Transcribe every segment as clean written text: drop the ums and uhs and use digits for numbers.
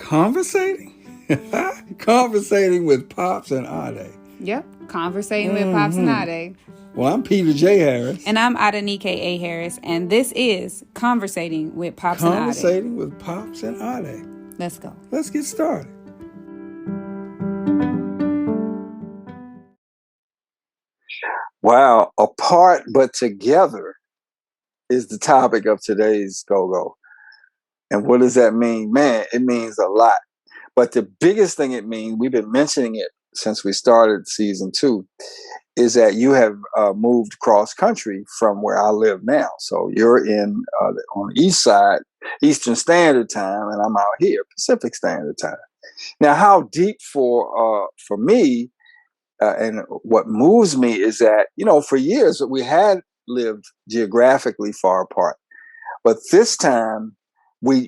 Conversating? Conversating with Pops and Ade. Yep, conversating with Pops and Ade. Well, I'm Peter J. Harris. And I'm Adenike A. Harris. And this is Conversating with Pops and Ade. Conversating with Pops and Ade. Let's go. Let's get started. Wow, apart but together is the topic of today's Go-Go. And what does that mean? Man, it means a lot. But the biggest thing it means, we've been mentioning it since we started season 2, is that you have moved cross country from where I live now. So you're on the east side, Eastern Standard Time, and I'm out here, Pacific Standard Time. Now, how deep for me and what moves me is that, for years we had lived geographically far apart. But this time,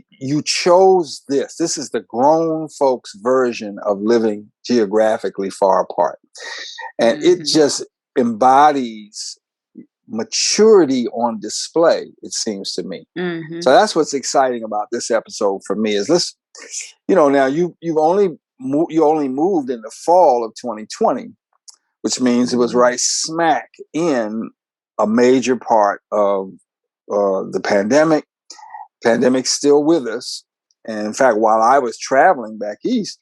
you chose this. This is the grown folks version of living geographically far apart. And it just embodies maturity on display, it seems to me. So that's what's exciting about this episode for me is now you only moved in the fall of 2020, which means it was right smack in a major part of the pandemic. Pandemic's still with us. And in fact, while I was traveling back east,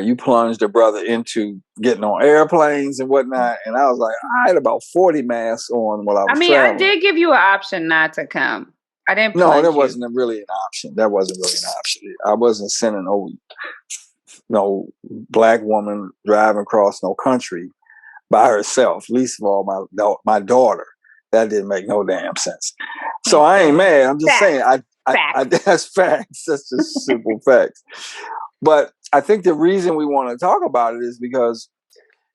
you plunged a brother into getting on airplanes and whatnot. And I was like, I had about 40 masks on while I was traveling. I did give you an option not to come. I didn't No, that wasn't really an option. That wasn't really an option. I wasn't sending no black woman driving across no country by herself, least of all my daughter. That didn't make no damn sense. So I ain't mad. I'm just saying, that's facts. That's just simple facts. But I think the reason we want to talk about it is because,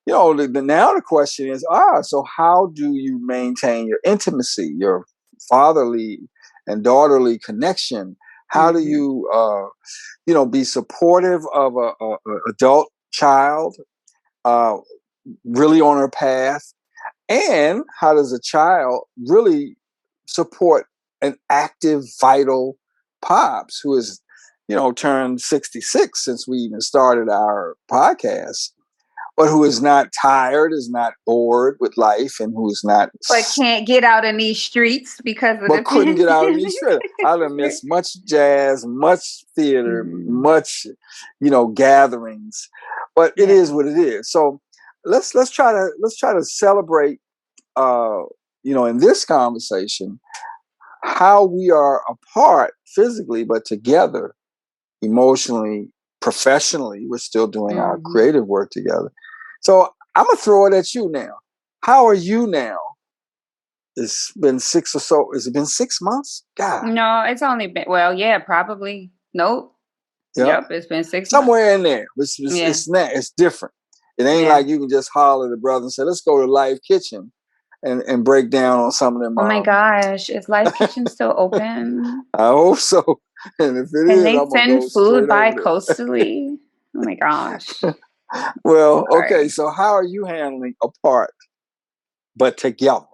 now the question is, so how do you maintain your intimacy, your fatherly and daughterly connection? How do you, be supportive of a adult child, really on her path? And how does a child really support an active, vital Pops who is, turned 66 since we even started our podcast, but who is not tired, is not bored with life, and who is not... But can't get out in these streets because of But couldn't get out in these streets. I done missed much jazz, much theater, much, gatherings. But it is what it is. So let's try to celebrate in this conversation how we are apart physically but together emotionally, professionally. We're still doing our creative work together. So I'm gonna throw it at you now. How are you now? It's been 6 or so. Has it been 6 months? God. No, it's only been probably. Nope. Yep, it's been 6 months. Somewhere in there. It's different. It ain't like you can just holler at the brother and say, let's go to Live Kitchen and break down on some of them. Oh my gosh, is Live Kitchen still open? I hope so. And if it is, they send food bi-coastally? Oh my gosh. Well, okay, so how are you handling apart but together?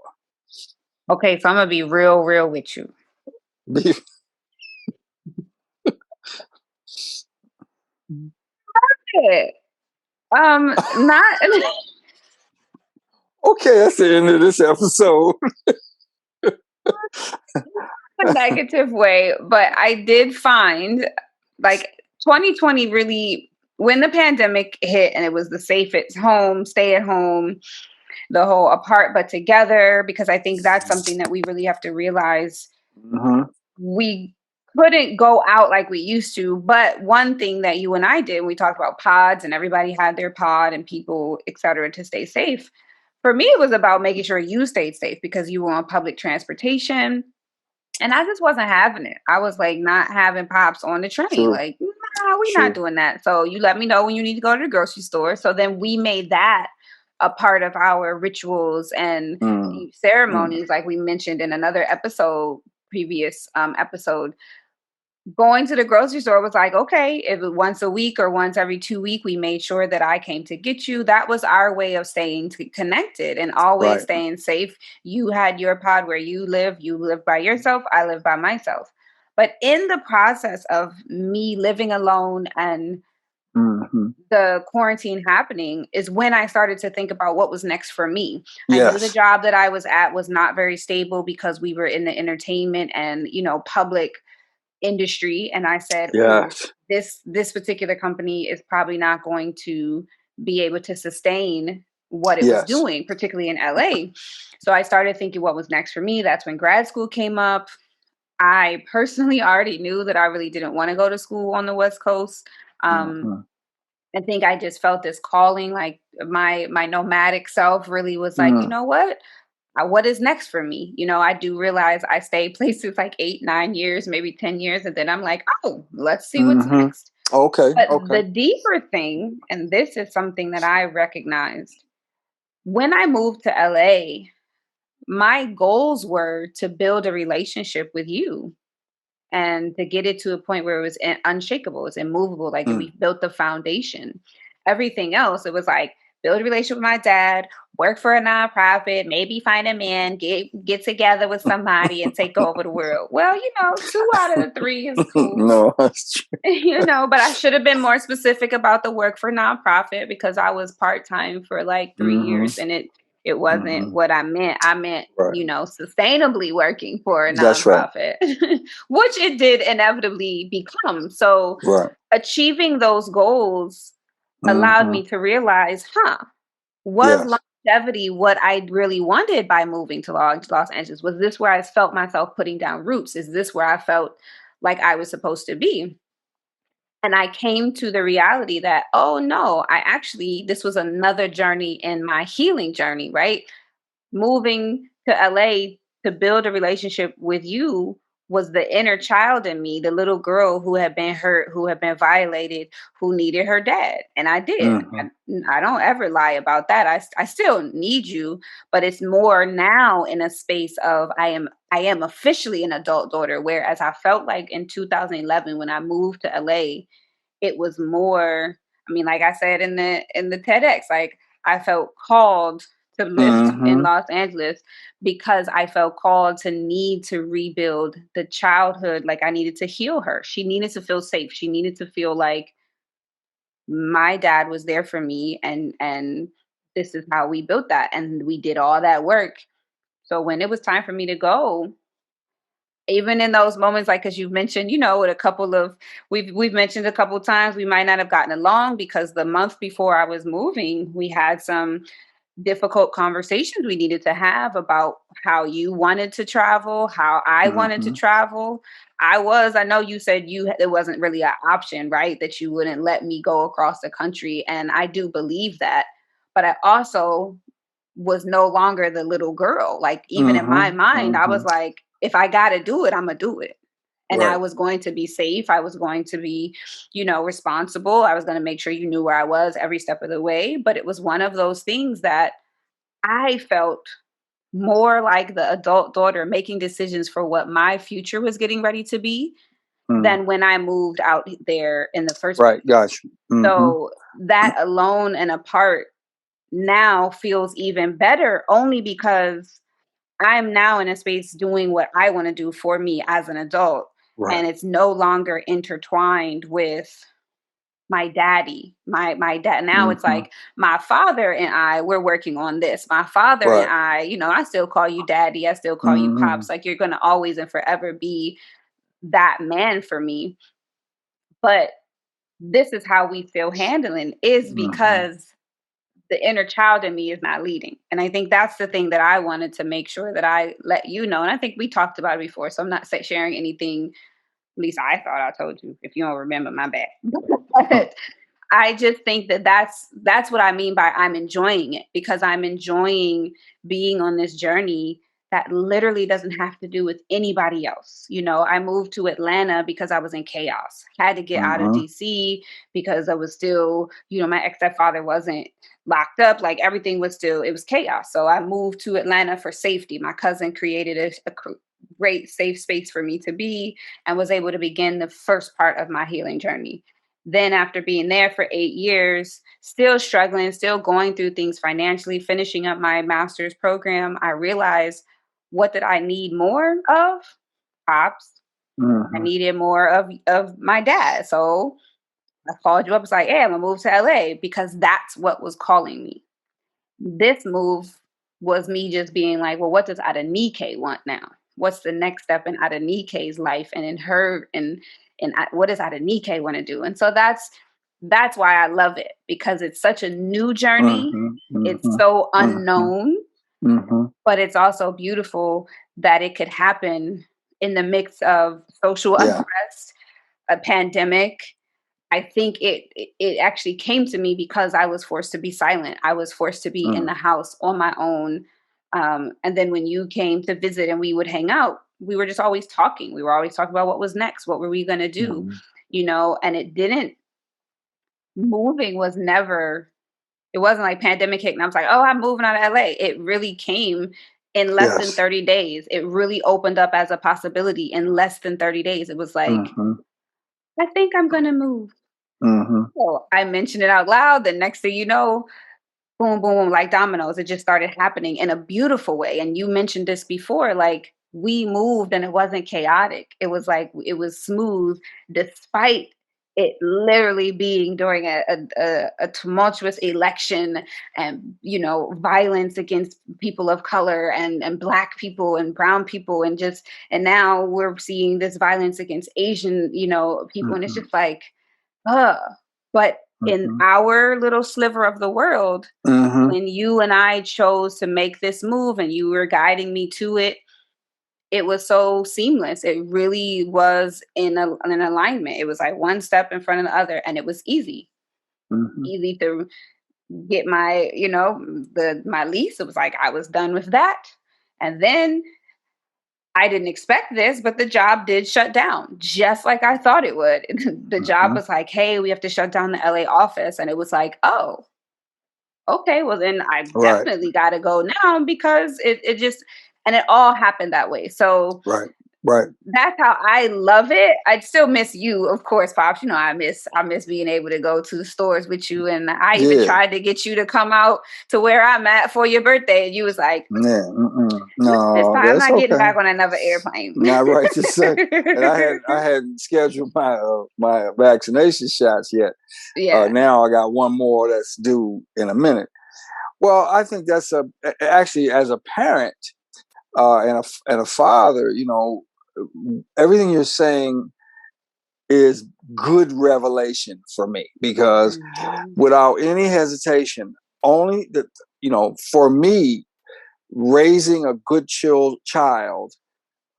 Okay, so I'm gonna be real with you. Not okay, that's the end of this episode. A negative way, but I did find 2020 really, when the pandemic hit and it was the safe at home, stay at home, the whole apart but together, because I think that's something that we really have to realize. We couldn't go out like we used to, but one thing that you and I did, we talked about pods and everybody had their pod and people, etc., to stay safe. For me, it was about making sure you stayed safe because you were on public transportation. And I just wasn't having it. I was not having Pops on the train. We're not doing that. So you let me know when you need to go to the grocery store. So then we made that a part of our rituals and ceremonies, like we mentioned in another previous episode. Going to the grocery store was okay, if it once a week or once every 2 weeks, we made sure that I came to get you. That was our way of staying connected and always staying safe. You had your pod where you live by yourself. I live by myself. But in the process of me living alone and Mm-hmm. the quarantine happening is when I started to think about what was next for me. I knew the Yes. job that I was at was not very stable because we were in the entertainment and, public industry. And I said, oh, Yes. this particular company is probably not going to be able to sustain what it was Yes. doing, particularly in LA. So I started thinking what was next for me. That's when grad school came up. I personally already knew that I really didn't want to go to school on the West Coast. Um, Mm-hmm. I think I just felt this calling, like my nomadic self really was like, you Mm. know what is next for me? I do realize I stayed places like 8, 9 years, maybe 10 years, and then I'm like, oh, let's see what's Mm-hmm. next. Okay. But Okay. the deeper thing, and this is something that I recognized when I moved to LA, my goals were to build a relationship with you and to get it to a point where it was unshakable, it's immovable, like Mm. we built the foundation. Everything else, it was like build a relationship with my dad, work for a nonprofit, maybe find a man, get together with somebody and take over the world. Well, 2 out of the 3 is cool. No, that's true. But I should have been more specific about the work for nonprofit because I was part-time for like 3 years Mm-hmm. and it wasn't Mm-hmm. what I meant. I meant, Right. sustainably working for a That's right. nonprofit, which it did inevitably become. So Right. achieving those goals allowed Mm-hmm. me to realize, was Yes. longevity what I really wanted by moving to Los Angeles? Was this where I felt myself putting down roots? Is this where I felt like I was supposed to be? And I came to the reality that, oh no, this was another journey in my healing journey, right? Moving to LA to build a relationship with you was the inner child in me, the little girl who had been hurt, who had been violated, who needed her dad. And I did. Mm-hmm. I don't ever lie about that. I still need you, but it's more now in a space of I am officially an adult daughter, whereas I felt like in 2011 when I moved to LA, it was more, I mean, like I said in the TEDx, like I felt called to lift in Mm-hmm. Los Angeles because I felt called to need to rebuild the childhood. Like I needed to heal her. She needed to feel safe. She needed to feel like my dad was there for me, and this is how we built that. And we did all that work. So when it was time for me to go, even in those moments, like as you've mentioned, with a couple of we've mentioned a couple times, we might not have gotten along because the month before I was moving, we had some difficult conversations we needed to have about how you wanted to travel, how I wanted to Mm-hmm. travel. I know you said it wasn't really an option, right? That you wouldn't let me go across the country. And I do believe that. But I also was no longer the little girl. Like even in my Mm-hmm. mind, I Mm-hmm. was like, if I gotta do it, I'm gonna do it. And I Right. was going to be safe. I was going to be, responsible. I was going to make sure you knew where I was every step of the way. But it was one of those things that I felt more like the adult daughter making decisions for what my future was getting ready to be Mm. than when I moved out there in the first Right. place. Gotcha. Mm-hmm. So that alone and apart now feels even better only because I'm now in a space doing what I want to do for me as an adult. Right. And it's no longer intertwined with my daddy, my dad. Now it's Mm-hmm. like my father and I, we're working on this. My father and Right. I still call you daddy. I still call you Mm-hmm. pops. Like you're going to always and forever be that man for me. But this is how we feel handling is Mm-hmm. because the inner child in me is not leading. And I think that's the thing that I wanted to make sure that I let you know. And I think we talked about it before. So I'm not sharing anything, at least I thought I told you. If you don't remember, my bad. But I just think that that's what I mean by I'm enjoying it because I'm enjoying being on this journey that literally doesn't have to do with anybody else. I moved to Atlanta because I was in chaos. Had to get out of Mm-hmm. DC because I was still, my ex-stepfather wasn't locked up. Like everything was still, it was chaos. So I moved to Atlanta for safety. My cousin created a great safe space for me to be and was able to begin the first part of my healing journey. Then, after being there for 8 years, still struggling, still going through things financially, finishing up my master's program, I realized what did I need more of? Pops. I Mm-hmm. needed more of my dad. So I called you up. It's like, hey, I'm gonna move to LA because that's what was calling me. This move was me just being like, well, what does Adenike want now? What's the next step in Adenike's life and in her and what does Adenike want to do? And so that's why I love it, because it's such a new journey. Mm-hmm. It's Mm-hmm. so Mm-hmm. unknown, Mm-hmm. but it's also beautiful that it could happen in the mix of social Yeah. unrest, a pandemic. I think it actually came to me because I was forced to be silent. I was forced to be in Mm-hmm. the house on my own. And then when you came to visit and we would hang out, we were just always talking. We were always talking about what was next, what were we going to do, and it didn't, moving was never, it wasn't like pandemic hit and I was like, oh, I'm moving out of LA. It really came in less than Yes. 30 days. It really opened up as a possibility in less than 30 days. It was like, Mm-hmm. I think I'm going to move. Mm-hmm. So I mentioned it out loud. The next thing you know, boom, boom, boom, like dominoes, it just started happening in a beautiful way. And you mentioned this before, like we moved and it wasn't chaotic. It was like it was smooth, despite it literally being during a tumultuous election and violence against people of color and black people and brown people and now we're seeing this violence against Asian people, and it's Mm-hmm. just like uh but in Mm-hmm. our little sliver of the world, Mm-hmm. when you and I chose to make this move and you were guiding me to it, it was so seamless. It really was in an alignment. It was like one step in front of the other, and it was easy, Mm-hmm. easy to get my lease. It was like I was done with that, and then I didn't expect this, but the job did shut down just like I thought it would. The job Mm-hmm. was like, hey, we have to shut down the LA office. And it was like, oh, okay, well then I Right. definitely gotta go now because it just, and it all happened that way. So Right. Right. that's how I love it. I'd still miss you, of course, Pops. I miss being able to go to the stores with you. And I even Yeah. tried to get you to come out to where I'm at for your birthday. And you was like, Yeah. Mm-mm. this No, time I'm that's not getting okay. back on another airplane. Not right to say. And I hadn't scheduled my vaccination shots yet. Yeah. Now I got one more that's due in a minute. Well, I think that's actually, as a parent and a father, everything you're saying is good revelation for me, because Mhm. without any hesitation, only that, for me, raising a good child,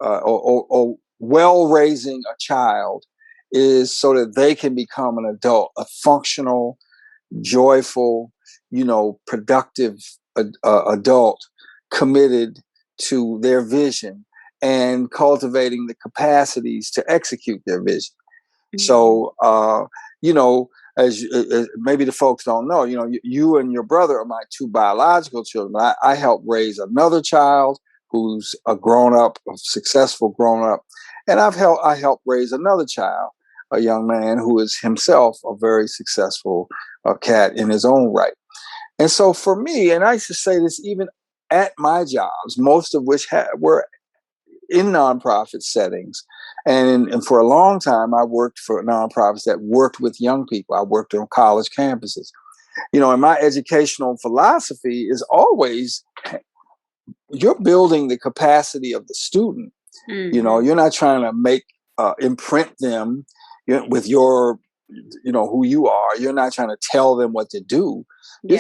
or well raising a child, is so that they can become an adult, a functional, joyful, productive adult, committed to their vision and cultivating the capacities to execute their vision. Mhm. So, you know, as maybe the folks don't know, you and your brother are my two biological children. I helped raise another child who's a grown up, a successful grown up, and I helped raise another child, a young man who is himself a very successful cat in his own right. And so for me, and I used to say this even at my jobs, most of which were in nonprofit settings. And for a long time, I worked for nonprofits that worked with young people. I worked on college campuses. And my educational philosophy is always, you're building the capacity of the student. Mhm. You're not trying to imprint them with your, who you are. You're not trying to tell them what to do. Yeah.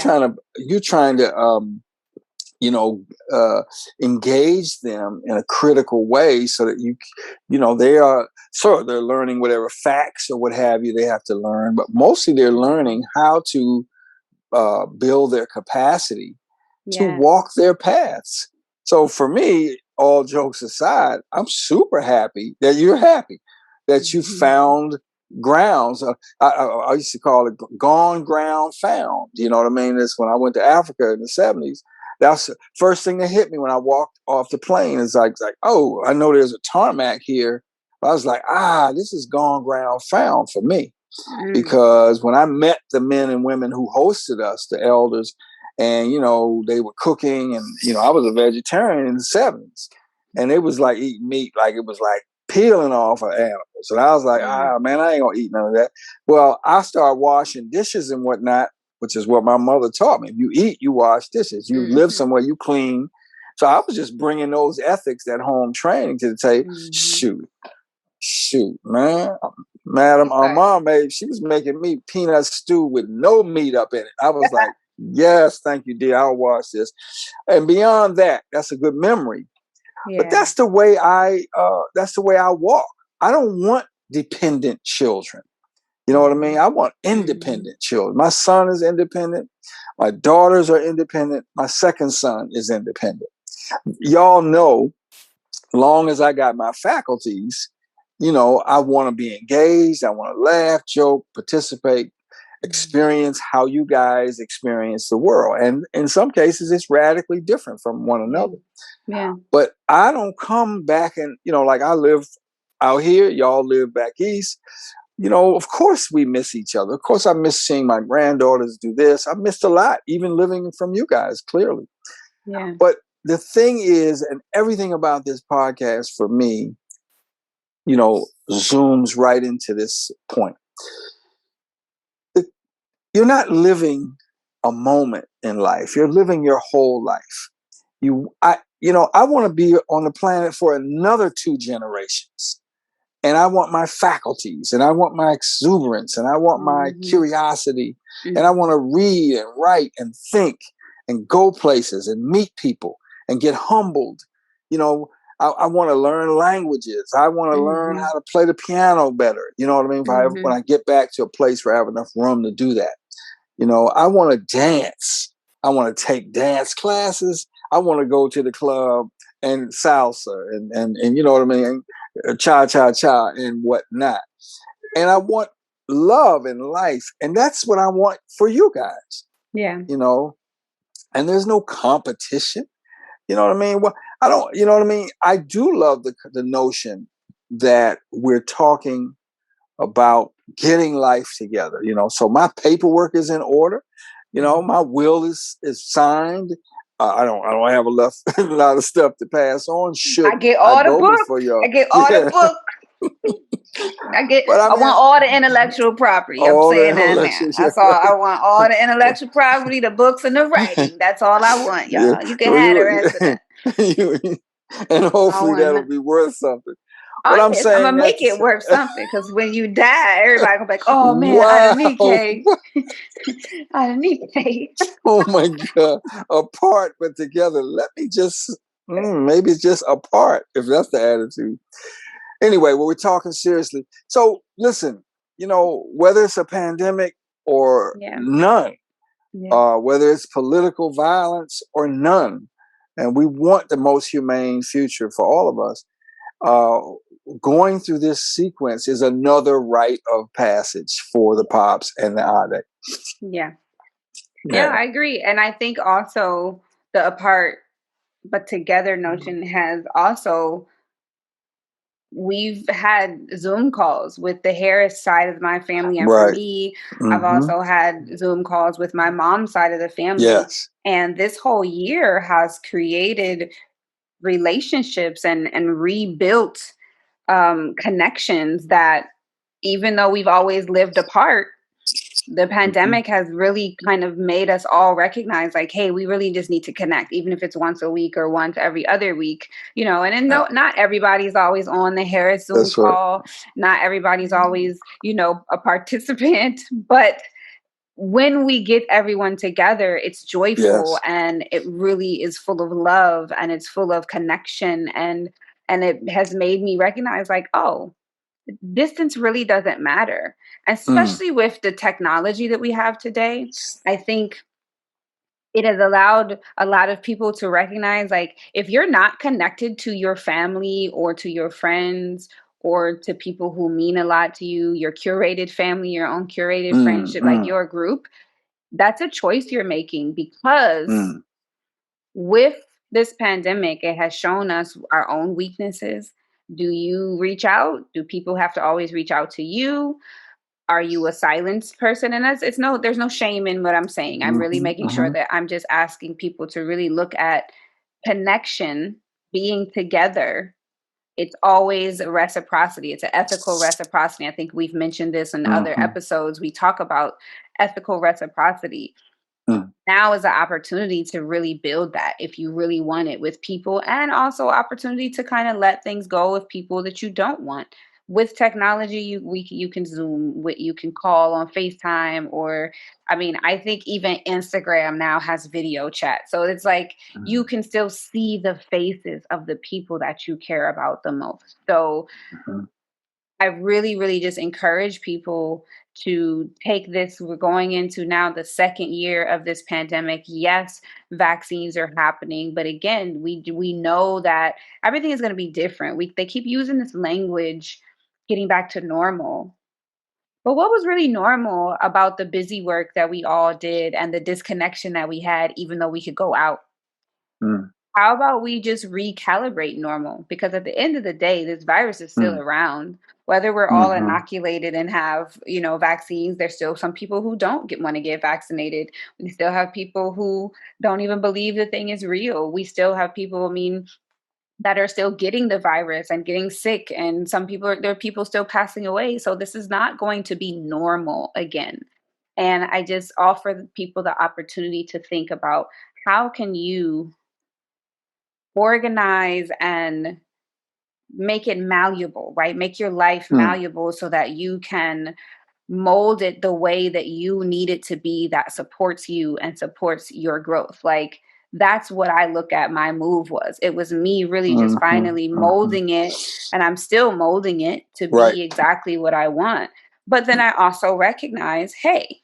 You're trying to you know, engage them in a critical way so that they are, sure, they're learning whatever facts or what have you they have to learn, but mostly they're Mhm. learning how to build their capacity to Yeah. walk their paths. So for me, all jokes aside, I'm super happy that you're happy that you Mhm. found grounds. I used to call it gone ground found. You know what I mean? It's when I went to Africa in the 70s. That's the first thing that hit me when I walked off the plane. Is like, oh, I know there's a tarmac here. I was like, this is gone ground found for me, Mm. because when I met the men and women who hosted us, the elders, and they were cooking, and I was a vegetarian in the 70s, and it was like eating meat, like it was like peeling off of animals. And I was like, man, I ain't gonna eat none of that. Well, I started washing dishes and whatnot, which is what my mother taught me. If you eat, you wash dishes. You live somewhere, you clean. So I was just bringing those ethics, that home training to the table. Shoot, man. Madam, our mom she was making me peanut stew with no meat up in it. I was like, yes, thank you, dear. I'll wash this. And beyond that, that's a good memory. Yeah. But that's the way I walk. I don't want dependent children. You know what I mean? I want independent children. My son is independent. My daughters are independent. My second son is independent. Y'all know, long as I got my faculties, you know, I want to be engaged. I want to laugh, joke, participate, experience how you guys experience the world. And in some cases, it's radically different from one another. Yeah. But I don't come back and, you know, like I live out here, y'all live back east. You know, of course we miss each other. Of course I miss seeing my granddaughters do this. I missed a lot, even living from you guys, clearly. Yeah. But the thing is, and everything about this podcast for me, you know, zooms right into this point. You're not living a moment in life. You're living your whole life. I want to be on the planet for another 2 generations. And I want my faculties, and I want my exuberance, and I want my curiosity, and I want to read and write and think and go places and meet people and get humbled. You know, I want to learn languages. I want to learn how to play the piano better. You know what I mean? When I get back to a place where I have enough room to do that. You know, I want to dance. I want to take dance classes. I want to go to the club and salsa and you know what I mean? Cha-cha-cha and whatnot. And I want love in life. And that's what I want for you guys. Yeah. You know, and there's no competition. You know what I mean? Well, I don't, you know what I mean? I do love the notion that we're talking about getting life together, you know. So my paperwork is in order. You know, my will is signed. I don't have a lot of stuff to pass on. I get all the books. I get all the books. I want all the intellectual property. I'm saying that now. That's all. I want all the intellectual property, the books, and the writing. That's all I want, y'all. You can have the rest of that. And hopefully that'll be worth something. But I'm gonna make it worth something, because when you die, everybody gonna be like, "Oh man, Adenike, Adenike." Oh my God, apart but together. Let me just maybe it's just apart, if that's the attitude. Anyway, well, we're talking seriously. So listen, you know, whether it's a pandemic or none, whether it's political violence or none, and we want the most humane future for all of us. Going through this sequence is another rite of passage for the Pops and the Adenike. Yeah, I agree. And I think also the apart but together notion has also, we've had Zoom calls with the Harris side of my family. And for me, I've also had Zoom calls with my mom's side of the family. Yes. And this whole year has created relationships and rebuilt connections that, even though we've always lived apart, the pandemic has really kind of made us all recognize, like, hey, we really just need to connect, even if it's once a week or once every other week, you know. And then not everybody's always on the Harris Zoom call. Not everybody's always, you know, a participant, but when we get everyone together, it's joyful and it really is full of love and it's full of connection. And it has made me recognize, like, oh, distance really doesn't matter, especially with the technology that we have today. I think it has allowed a lot of people to recognize, like, if you're not connected to your family or to your friends or to people who mean a lot to you, your curated family, your own curated friendship, like your group, that's a choice you're making, because with this pandemic, it has shown us our own weaknesses. Do you reach out? Do people have to always reach out to you? Are you a silence person? And there's no shame in what I'm saying. I'm really making sure that I'm just asking people to really look at connection, being together, it's always a reciprocity. It's an ethical reciprocity. I think we've mentioned this in other Mm-hmm. episodes. We talk about ethical reciprocity. Mm. Now is the opportunity to really build that if you really want it with people, and also opportunity to kind of let things go with people that you don't want. With technology, you can Zoom, you can call on FaceTime, or I mean, I think even Instagram now has video chat. So it's like you can still see the faces of the people that you care about the most. So Mm-hmm. I really, really just encourage people to take this. We're going into now the second year of this pandemic. Yes, vaccines are happening, but again, we know that everything is going to be different. They keep using this language, getting back to normal. But what was really normal about the busy work that we all did and the disconnection that we had, even though we could go out? Mm. How about we just recalibrate normal? Because at the end of the day, this virus is still Mm. around. Whether we're all Mm-hmm. inoculated and have, vaccines, there's still some people who don't want to get vaccinated. We still have people who don't even believe the thing is real. We still have people, I mean, that are still getting the virus and getting sick, and there are people still passing away. So this is not going to be normal again. And I just offer people the opportunity to think about, how can you organize and make it malleable, right? Make your life Mm. malleable so that you can mold it the way that you need it to be, that supports you and supports your growth. Like, that's what I look at my move was. It was me really just Mm-hmm. finally Mm-hmm. molding it, and I'm still molding it to Right. be exactly what I want. But then I also recognize, hey,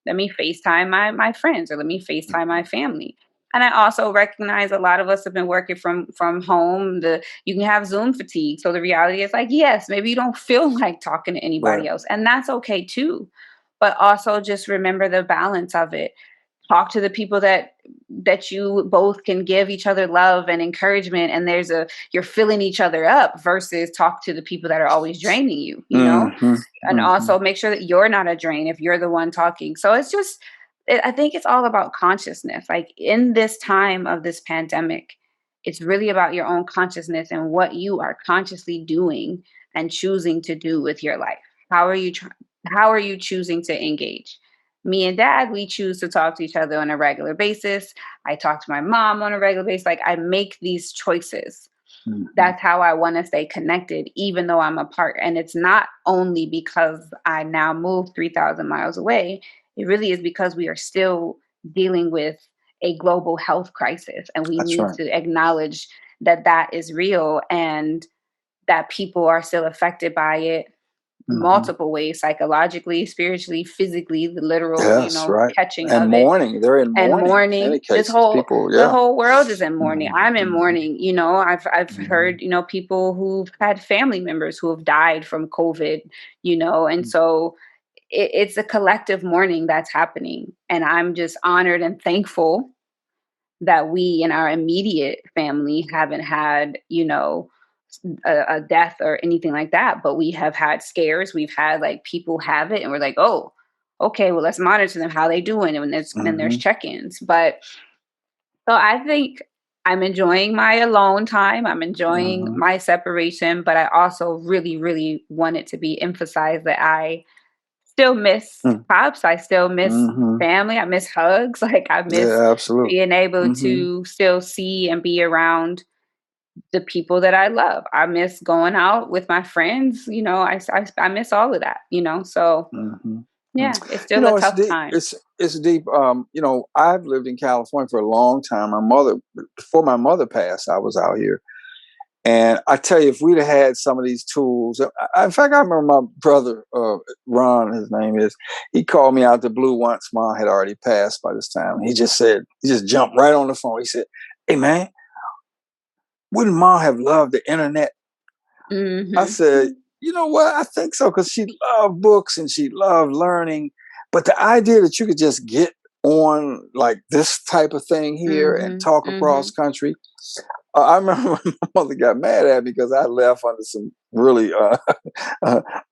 let me FaceTime my friends, or let me FaceTime my family. And I also recognize a lot of us have been working from home. You can have Zoom fatigue. So the reality is, like, yes, maybe you don't feel like talking to Right. anybody else, and that's okay too. But also just remember the balance of it. Talk to the people that you both can give each other love and encouragement, and you're filling each other up, versus talk to the people that are always draining you, Mm-hmm. and Mm-hmm. also make sure that you're not a drain if you're the one talking. So it's just, I think it's all about consciousness. Like, in this time of this pandemic, it's really about your own consciousness and what you are consciously doing and choosing to do with your life. How are you how are you choosing to engage? Me and dad, we choose to talk to each other on a regular basis. I talk to my mom on a regular basis. Like, I make these choices. Mm-hmm. That's how I want to stay connected, even though I'm apart. And it's not only because I now moved 3,000 miles away. It really is because we are still dealing with a global health crisis. And we That's need right. to acknowledge that that is real, and that people are still affected by it Mm-hmm. multiple ways: psychologically, spiritually, physically, the literal, Yes, right. catching And of it, mourning. They're in and mourning in mourning. many cases. People, The yeah. whole world is in mourning. I'm in Mm-hmm. mourning. I've Mm-hmm. heard, people who've had family members who have died from COVID, and so it's a collective mourning that's happening. And I'm just honored and thankful that we in our immediate family haven't had, a death or anything like that, but we have had scares. We've had, like, people have it, and we're like, oh, okay, well, let's monitor them, how they doing, and there's Mm-hmm. check-ins. But so I think I'm enjoying my alone time. I'm enjoying Mm-hmm. my separation, but I also really, really want it to be emphasized that I still miss Pops. I still miss Mm-hmm. family. I miss hugs. Like, I miss Yeah, absolutely. being able Mm-hmm. to still see and be around the people that I love. I miss going out with my friends. I miss all of that, So Mm-hmm. yeah, it's still a It's tough deep. time. It's deep. I've lived in California for a long time. Before my mother passed, I was out here. And I tell you, if we'd have had some of these tools, in fact, I remember my brother, Ron, his name is, he called me out the blue once. Mom had already passed by this time. He just jumped right on the phone. He said, "Hey, man, wouldn't Mom have loved the internet?" I Mhm. said, "You know what? I think so, because she loved books and she loved learning. But the idea that you could just get on like this type of thing here and Mhm. talk across Mhm. country." I remember when my mother got mad at me because I left under some really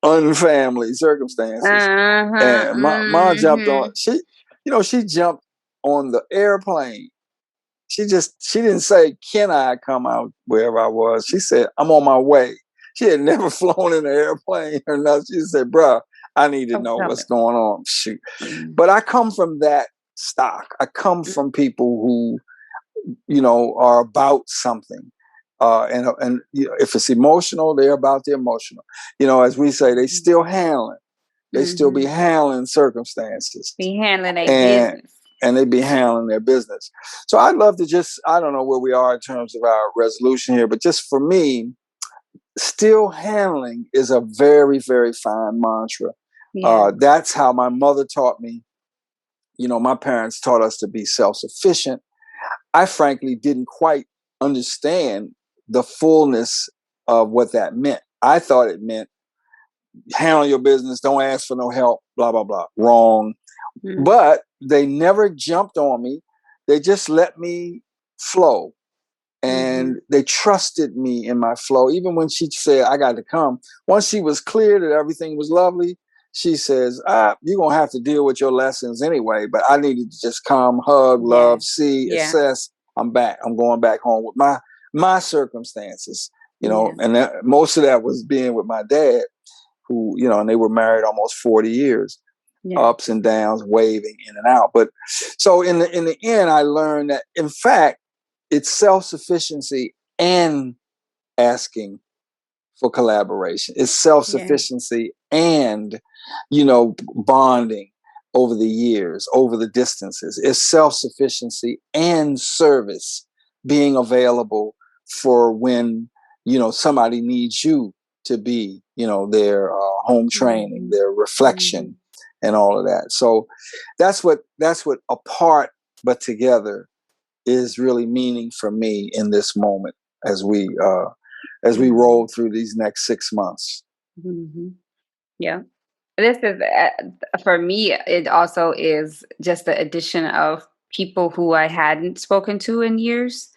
unfamily circumstances, Uh-huh. and my mom jumped on. Mhm. She jumped on the airplane. she didn't say, can I come out wherever I was? She said, I'm on my way. She had never flown in an airplane or nothing. She said, bruh, I need to know what's going on. Shoot. But I come from that stock. I come from people who, are about something. And if it's emotional, they're about the emotional. As we say, they still handling. They still be handling circumstances. Be handling their business. And they be handling their business. So I'd love to I don't know where we are in terms of our resolution here, but just for me, still handling is a very, very fine mantra. Yeah. That's how my mother taught me. My parents taught us to be self-sufficient. I frankly didn't quite understand the fullness of what that meant. I thought it meant handle your business, don't ask for no help, blah, blah, blah. Wrong. Mm. But they never jumped on me. They just let me flow. And they trusted me in my flow. Even when she said, I got to come, once she was clear that everything was lovely, she says, you're going to have to deal with your lessons anyway, but I needed to just come, hug, love, see, assess. I'm back. I'm going back home with my circumstances, and most of that was being with my dad, who, and they were married almost 40 years, ups and downs, waving in and out. But so in the end, I learned that, in fact, it's self-sufficiency and asking for collaboration. It's self-sufficiency and, bonding over the years, over the distances. It's self-sufficiency and service, being available for when, somebody needs you to be, their home training, their reflection, and all of that. So that's what apart but together is really meaning for me in this moment as we roll through these next 6 months. Mm-hmm. Yeah. This is, for me, it also is just the addition of people who I hadn't spoken to in years.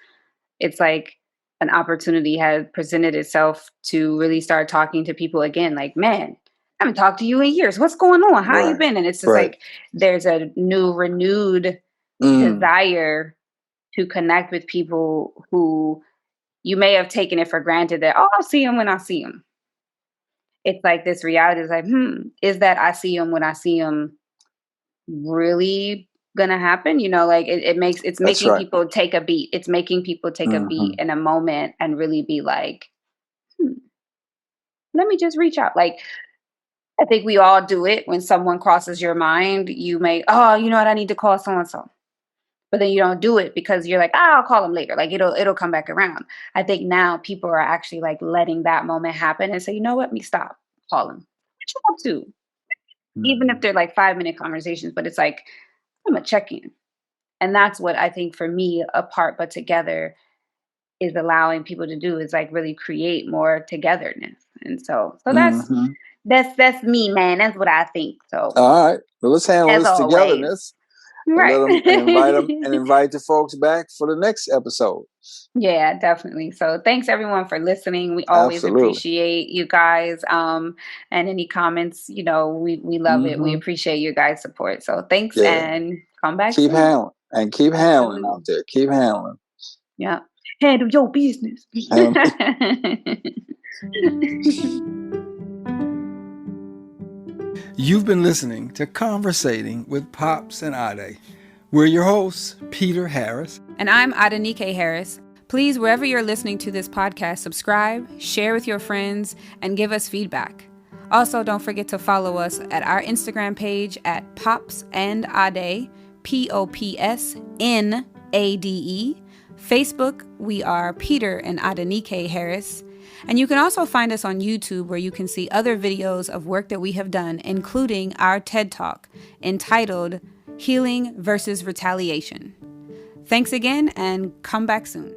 It's like an opportunity has presented itself to really start talking to people again. Like, man, I haven't talked to you in years. What's going on? How you been? And it's just like, there's a renewed desire to connect with people who you may have taken it for granted that, I'll see them when I see them. It's like this reality is like, is that I see them when I see them really gonna happen? It's making people take a beat. It's making people take a beat in a moment and really be like, let me just reach out. Like, I think we all do it when someone crosses your mind. You may, you know what, I need to call so-and-so. But then you don't do it because you're like, I'll call them later. Like it'll come back around. I think now people are actually like letting that moment happen and say, you know what, me stop, call them. What you up to? Even if they're like 5-minute conversations, but it's like, I'm gonna check in. And that's what I think for me, apart but together, is allowing people to do, is like really create more togetherness. And so that's me, man. That's what I think. So all right, well, let's handle this togetherness. Right. And invite the folks back for the next episode. Yeah, definitely. So thanks everyone for listening. We always appreciate you guys. And any comments, we love it. We appreciate your guys' support. So thanks and come back. Keep handling and keep handling out there. Keep handling. Yeah. Handle your business. You've been listening to Conversating with Pops and Ade. We're your hosts, Peter Harris. And I'm Adenike Harris. Please, wherever you're listening to this podcast, subscribe, share with your friends, and give us feedback. Also, don't forget to follow us at our Instagram page at PopsnAde, PopsnAde. Facebook, we are Peter and Adenike Harris. And you can also find us on YouTube, where you can see other videos of work that we have done, including our TED Talk entitled Healing versus Retaliation. Thanks again, and come back soon.